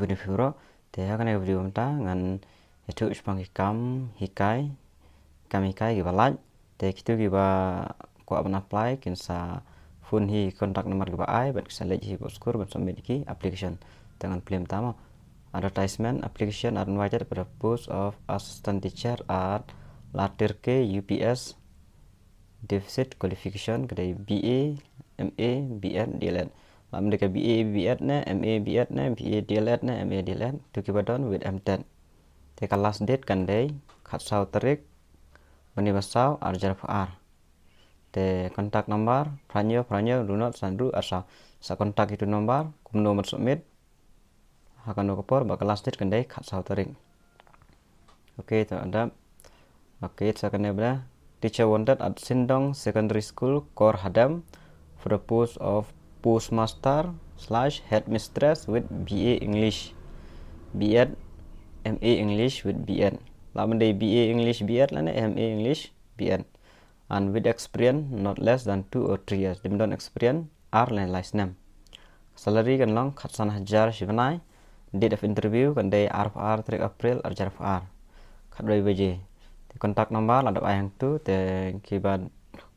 jibuni furo te hakane video mta ngan itu spang hikai gibalaj te kitu giba ko ban apply kinsa phone hi contact number giba ai ban kisa leji hi boskur ban submit ki application dengan plan tama advertisement application are invited for the post of assistant teacher at Latirke UPS deficit qualification kedai BA MA BN DLN lam deka BA BN ne MA BN ne BA DLN ne MA DLN to keep done with M10 te last date kan day khat sau tarik bani basau arjar R te kontak nomor pranyo do not sandu asa sa kontak itu nomor kumno mat submit akan dokopor bakal last date kan day khat sau tarik. Oke itu ada oke sekarang ya teacher wanted at Sindong Secondary School Kor Hadam for the post of postmaster / headmistress with BA English BN MA English with BN laman day BA English BN lana MA English BN and with experience not less than 2 or 3 years dimdon experience R lana last name salary kan long khatsan hajar shivanai date of interview kan day R 3 April arjar R khatdoi beje kontak nomor ada ayang tu te kiban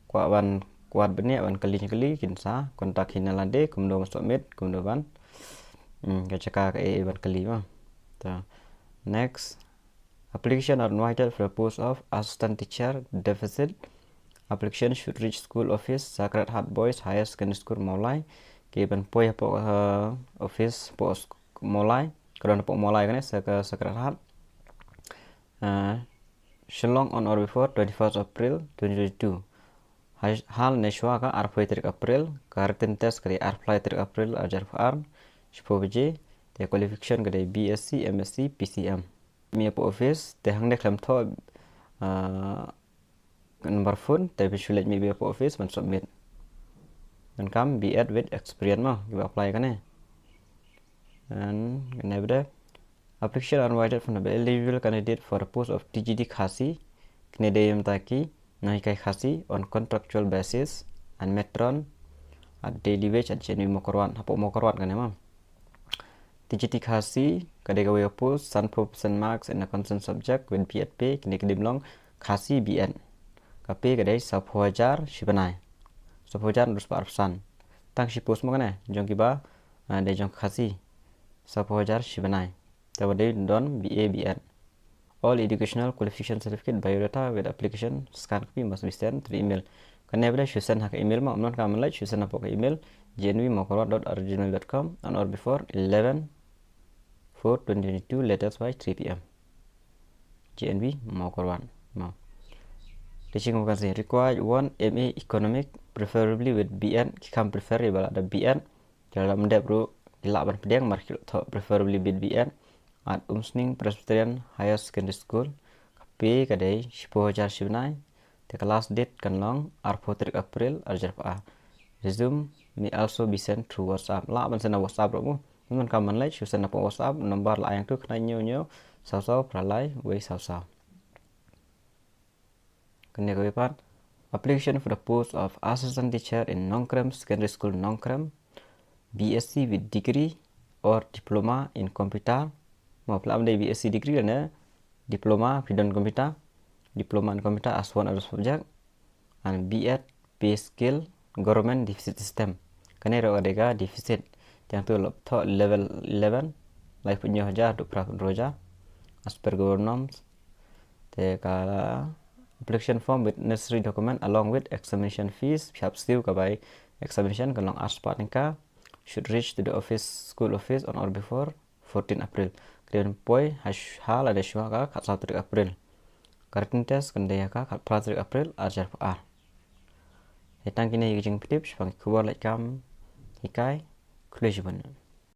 kuat beni ban kali kinsa kontak hinalande kumdo submit kumdo ban kacaka ke ban kali ma ta next application are invited for the post of assistant teacher deficit application should reach school office Sacred Heart Boys Higher Secondary School Maulai kiban poi po office post Maulai kadon po Maulai kan Sacred Heart Shillong on or before 21st April 2022 hal neswa ka arfai 3 April karten test kari arfai 3 April ajar far shpoje te qualification kari BSc MSc PCM mi po office te hang de klam tho number phone te visualize mi po office man submit dan kam be with experience ma you apply kan and never application are invited from the eligible candidate for the post of TGD Khasi Knedeyam Taki Naikai Khasi on contractual basis and metron at daily wage at genuine mokorwan hapo mokorwan kan emang TGD Khasi kadega post sun percent marks in a constant subject with PHP kini kedimlong Khasi BN kape kadai saphojar shibanai saphojar dus parsan tang shi post mo kan jong kiba de jong Khasi saphojar shibanai Tawade don BA BN. All educational qualification certificate biodata with application scan copy must be sent to the email. Karena bila send hak email ma amnon kamen like send apa ke email jnvmokorwan.original.com on or before 11/4/2022 latest by 3 p.m. JNV Mokorwan. Ma. Teaching vacancy required 1 MA economic preferably with BN kam preferable ada BN dalam depro dilaban pedang markil preferably with BN at Umsning Presbyterian Higher Secondary School P kadai 10/9 the last date kan long R4 April arjar pa resume may also be sent through WhatsApp la ban sena WhatsApp ro mun kaman lai chu sena po WhatsApp nomor la yang tu kena nyo sao pralai we sao kene ko pat application for the post of assistant teacher in Nongkrem Secondary School Nongkrem BSc with degree or diploma in computer mau pelam dari BSc degree dan diploma bidang komputer diploma in computer as one other subject and BEd pay skill government deficit system kene ro adega deficit yang tu level 11 life punya haja tu pra roja as per governance te kala application form with necessary document along with examination fees siap siu ka by examination kalong aspat ningka should reach to the office school office on or before 14 April kemudian poi hal ada syua ka 1 April kartin test kendaya ka 1 April ajar R hetang kini yijing tips pang kuar lekam hikai klujiban